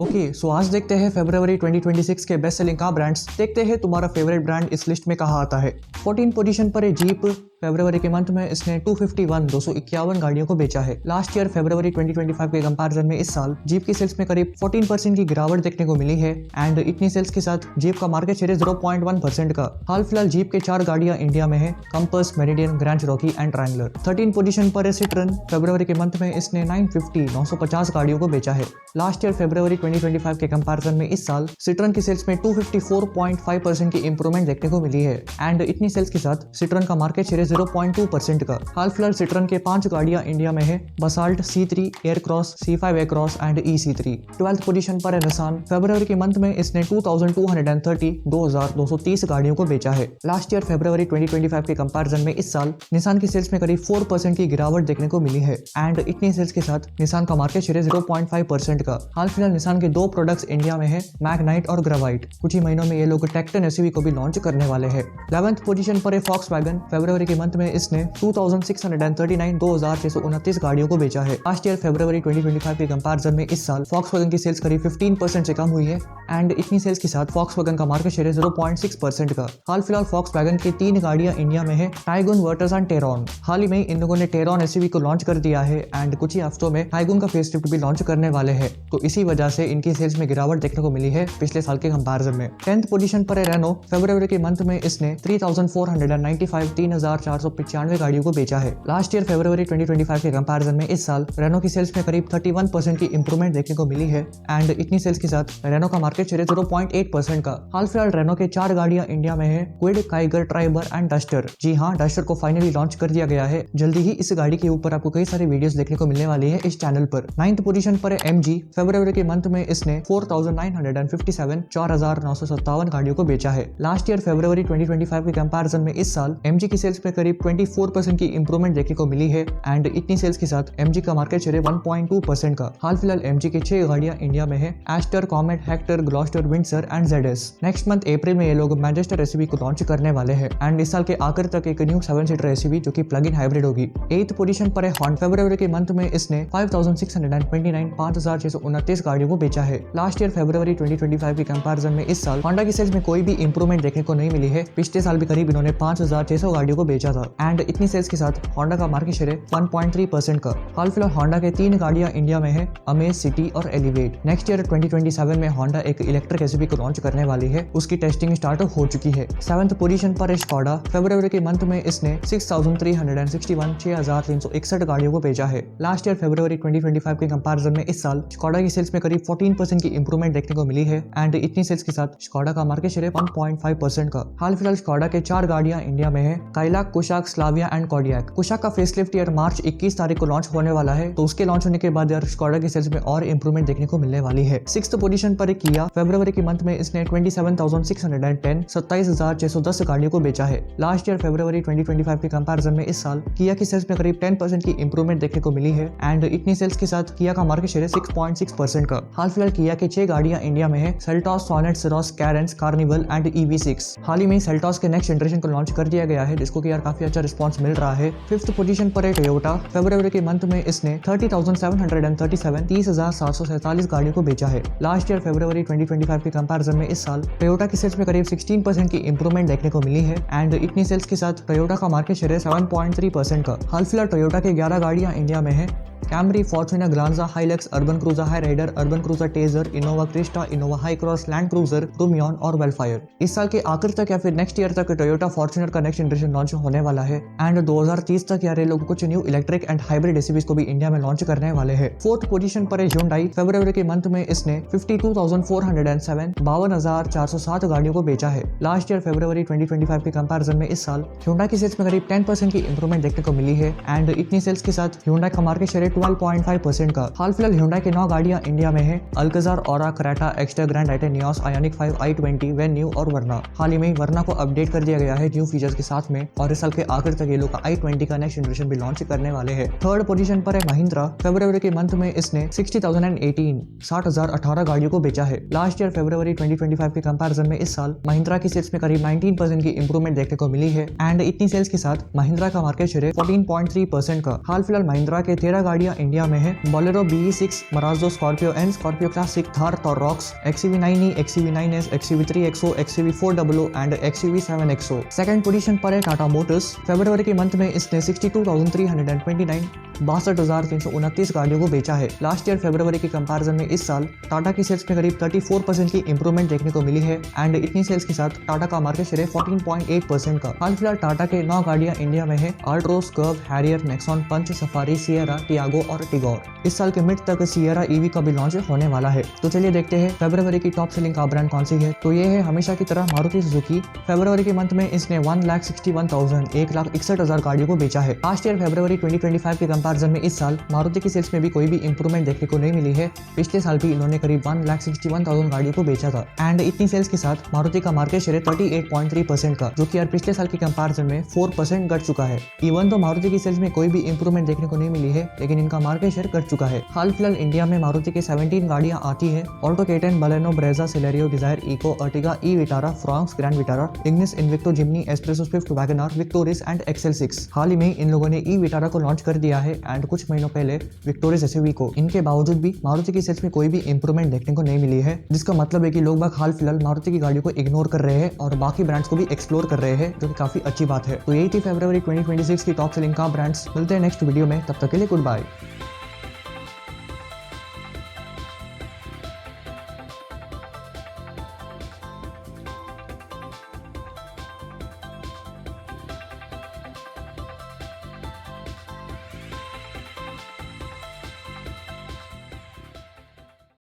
Okay so आज देखते हैं फरवरी 2026 के बेस्ट सेलिंग कार ब्रांड्स। देखते हैं तुम्हारा फेवरेट ब्रांड इस लिस्ट में कहाँ आता है। 14 पोजीशन पर है जीप। फरवरी के मंथ में इसने 251 गाड़ियों को बेचा है। लास्ट ईयर फरवरी 2025 के कंपैरिजन में इस साल जीप की सेल्स में करीब 14% की गिरावट देखने को मिली है एंड इतनी सेल्स के साथ जीप का मार्केट शेयर 0.1% का। हाल फिलहाल जीप के 4 गाड़ियां इंडिया में है, compass, meridian, grand Cherokee and triangular. 13 position पर है सिट्रन। फरवरी के मंथ में इसने 950 गाड़ियों को बेचा है। लास्ट ईयर फरवरी 2025 के कंपैरिजन में इस साल सिट्रन की सेल्स में 254.5% की इंप्रूवमेंट देखने को मिली है एंड इतनी सेल्स के साथ सिट्रन का मार्केट शेयर 0.2% का। हाल फिलहाल सिट्रन के 5 गाड़ियां इंडिया में है, basalt, C3, Aircross, C5 Aircross and EC3। 12th position पर है निसान। फरवरी के मंथ में इसने 2230 गाड़ियों को बेचा है। लास्ट ईयर फरवरी 2025 के कंपैरिजन में इस साल निसान की सेल्स में करीब 4% की गिरावट देखने को मिली है एंड इतनी सेल्स के साथ निसान का मार्केट शेयर 0.5% का। हाल फिलहाल निसान के 2 प्रोडक्ट्स इंडिया में है, मैग्नाइट और ग्रेवाइट। कुछ ही महीनों में ये लोग टेक्टन SUV को भी लॉन्च करने वाले हैं। 11th पोजीशन पर है फॉक्सवैगन। फरवरी के मंथ में इसने 2629 गाड़ियों को बेचा है। लास्ट ईयर फरवरी 2025 के कंपैरिजन में इस साल फॉक्सवैगन की सेल्स करीब 15% से कम हुई है एंड इतनी सेल्स के साथ फॉक्सवैगन का मार्केट शेयर 0.6% का। हाल फिलहाल फॉक्सवैगन की 3 गाड़ियां इंडिया में है, टाइगुन, वर्टस एंड टेरॉन। हाल ही में इन लोगों ने टेरॉन SUV को लॉन्च कर दिया है एंड कुछ ही हफ्तों में टाइगुन का फेसलिफ्ट भी लॉन्च करने वाले हैं, तो इसी वजह से इनकी सेल्स में गिरावट देखने को मिली है पिछले साल के कंपैरिजन में। 10th पोजीशन पर है रेनो। फरवरी के मंथ में इसने 3495 गाड़ियों को बेचा है। लास्ट ईयर फरवरी 2025 के कंपैरिजन में इस साल रेनो की सेल्स में करीब 31% की इंप्रूवमेंट देखने को मिली है एंड इतनी सेल्स के साथ रेनो का मार्केट शेयर 0.8% का। हाल फिलहाल रेनो के 4 गाड़ियां इंडिया में है, Kwid, Kiger, Triber and Duster. जी हाँ, डस्टर को फाइनली लॉन्च कर दिया गया है। जल्दी ही इस गाड़ी के ऊपर आपको कई सारी वीडियोस देखने को मिलने वाली है इस चैनल पर। 9th पोजीशन पर है MG। फरवरी के मंथ में इसने 4957 गाड़ियों को बेचा है। लास्ट ईयर फरवरी 2025 के कंपैरिजन में इस साल MG की सेल्स में करीब 24% की इंप्रूवमेंट देखने को मिली है एंड इतनी सेल्स के साथ MG का मार्केट शेयर 1.2% का। हाल फिलहाल MG की 6 गाड़ियां इंडिया में है, Astor, Comet, Hector, Gloster, Windsor and ZS। Next month April में ये लोग मैनचेस्टर SUV को लॉन्च करने वाले हैं एंड इस साल के आखिर तक एक न्यू 7-सीटर SUV जो कि प्लग इन हाइब्रिड होगी। 8th पोजीशन पर है हॉन्डा। फरवरी के मंथ में इसने 5629 गाड़ियों को बेचा है। लास्ट ईयर फरवरी 2025 के कंपैरिजन में इस साल होंडा की सेल्स में कोई भी इंप्रूवमेंट देखने को नहीं मिली है। पिछले साल भी करीब इन्होंने 5600 गाड़ियों को बेचा था एंड इतनी सेल्स के साथ होंडा का मार्केट शेयर 1.3% का। हाल फिलहाल होंडा के 3 गाड़ियां इंडिया में है, अमेज, सिटी और एलिवेट। नेक्स्ट ईयर 2027 में होंडा एक इलेक्ट्रिक SUV को लॉन्च करने वाली है, उसकी टेस्टिंग स्टार्ट हो चुकी है। 7th पोजीशन पर है स्कोडा। फरवरी के मंथ में इसने 6361 गाड़ियों को बेचा है। लास्ट ईयर फरवरी 2025 के कंपैरिजन में इस साल स्कोडा की सेल्स में करीब 14% की इंप्रूवमेंट देखने को मिली है एंड इतनी सेल्स के साथ स्कोडा का मार्केट शेयर 1.5% का। हाल फिलहाल स्कोडा के 4 गाड़ियां इंडिया में है, Kylaq, Kushaq, Slavia and Kodiaq. Kushaq का फेसलिफ्ट यार मार्च 21 तारीख को लॉन्च होने वाला है, तो उसके लॉन्च होने के बाद यार स्कोडा की सेल्स में और इंप्रूवमेंट देखने को मिलने वाली है। 6th पोजीशन पर है किया। फरवरी के मंथ में इसने 27,610 गाड़ियों को बेचा है। लास्ट ईयर फरवरी 2025 के कंपैरिजन में इस साल किया की सेल्स में करीब 10% की इंप्रूवमेंट देखने को मिली है एंड इतनी सेल्स के साथ किया का मार्केट शेयर 6.6% का। हाल फिलहाल किया के 6 गाड़ियां इंडिया में है, Seltos, Sonet, Syros, Carens, Carnival and EV6। हाल ही में सेल्टॉस के नेक्स्ट जनरेशन को लॉन्च कर दिया गया है, जिसको कि यार काफी अच्छा रिस्पांस मिल रहा है। 5th पोजीशन पर है टोयोटा। फरवरी के मंथ में इसने 30,747 गाड़ियों को बेचा है। लास्ट ईयर फरवरी 2025 के कंपैरिजन में इस साल टोयोटा की सेल्स में करीब 16% की इंप्रूवमेंट देखने को मिली है एंड इतनी सेल्स के साथ टोयोटा का मार्केट शेयर 7.3% का। हाल फिलहाल टोयोटा के 11 गाड़ियां इंडिया में है, Camry, Fortuner, Glanza, Hilux, Urban Cruiser, Hyryder, Urban Cruiser Taisor, Innova Crysta, Innova Hycross, Land Cruiser, Rumion और वेलफायर। इस साल के आखिर तक या फिर नेक्स्ट ईयर तक टोयोटा फॉर्च्यूनर का नेक्स्ट जनरेशन लॉन्च होने वाला है एंड 2030 तक यार ये लोग कुछ new electric and hybrid SUVs को भी इंडिया में लॉन्च करने वाले हैं। 4th पोजीशन पर है Hyundai। फरवरी के मंथ में इसने 52,407 गाड़ियों को बेचा है। लास्ट ईयर फरवरी 2025 के कंपैरिजन में इस साल Hyundai की सेल्स में करीब 10% की इंप्रूवमेंट देखने को मिली है एंड इतनी सेल्स के साथ Hyundai का मार्केट शेयर 12.5% का। हाल फिलहाल Hyundai के 9 गाड़ियां इंडिया में है, Alcazar, Aura, Creta, Exter, Grand i ten, Nios, Ioniq 5, i20, Venue और वर्ना। हाल ही में वर्ना को अपडेट कर दिया गया है न्यू फीचर्स के साथ में और इस साल के आखिर तक ये लोग i20 का नेक्स्ट जनरेशन भी लॉन्च करने वाले हैं। थर्ड पोजीशन पर है महिंद्रा। फरवरी के मंथ में इसने 60,018 गाड़ियों को बेचा है। लास्ट ईयर फरवरी 2025 के कंपैरिजन में इस साल महिंद्रा की सेल्स में करीब 19% की इंप्रूवमेंट देखने को मिली है एंड इतनी सेल्स के साथ महिंद्रा का मार्केट शेयर है 14.3% का। हाल फिलहाल महिंद्रा के 13 गाड़ियां इंडिया में है। Bolero BE6, Marazzo Scorpio N, Scorpio Classic, Thar Roxx, XUV9e, XUV9S, XUV3XO, XUV400 and XUV7XO। Second position पर है टाटा मोटर्स। फरवरी के मंथ में इसने 62,329 गाड़ियों को बेचा है। लास्ट ईयर फरवरी के कंपैरिजन में इस साल टाटा की सेल्स में करीब 34% की इंप्रूवमेंट देखने को मिली है एंड इतनी सेल्स के साथ टाटा का मार्केट शेयर है 14.8% का। हाल फिलहाल टाटा के 9 गाड़ियां इंडिया में है। अल्ट्रोस, कर्व, हैरियर, नेक्सॉन, पंच, सफारी, सियरा, टियागो और टिगोर। इस साल के मिड तक सियरा EV का भी लॉन्च होने वाला है। तो चलिए देखते हैं फरवरी की टॉप सेलिंग कार ब्रांड कौन सी है। तो ये है हमेशा की तरह मारुति सुजुकी। फरवरी के मंथ में इसने 1,61,000 गाड़ियों को बेचा है। लास्ट ईयर फरवरी 2025 के कंपैरिजन में इस साल मारुति की सेल्स में भी कोई भी इंप्रूवमेंट देखने को नहीं मिली है। पिछले साल भी इन्होंने करीब 1,61,000 गाड़ियों को बेचा था एंड इतनी सेल्स के साथ मारुति का मार्केट शेयर 38.3% का, जो कि यार पिछले साल के कंपैरिजन में 4% घट चुका है। इवन तो मारुति की सेल्स में कोई भी इंप्रूवमेंट देखने को नहीं मिली है, लेकिन इनका मार्केट शेयर घट चुका है। हाल फिलहाल इंडिया में मारुति के 17 गाड़ियां आती है। Alto, K10, Baleno, Brezza, Celerio, Dzire, Eeco, Ertiga, E Vitara, Fronx, Grand Vitara, Ignis, Invicto, Jimny, Espresso, Swift, WagonR, Victoris and XL6। हाल ही में इन लोगों ने ई विटारा को लॉन्च कर दिया है एंड कुछ महीनों पहले विक्टोरिस SUV को। इनके बावजूद भी मारुति की सेल्स में कोई भी इंप्रूवमेंट देखने को नहीं मिली है, जिसका मतलब है कि लोग बाग हाल फिलहाल मारुति की गाड़ियों को इग्नोर कर रहे हैं और बाकी ब्रांड्स को भी एक्सप्लोर कर रहे हैं, जो कि काफी अच्छी बात है। तो यही थी फरवरी 2026 की टॉप सेलिंग कार ब्रांड्स। मिलते हैं नेक्स्ट वीडियो में, तब तक के लिए गुड बाय।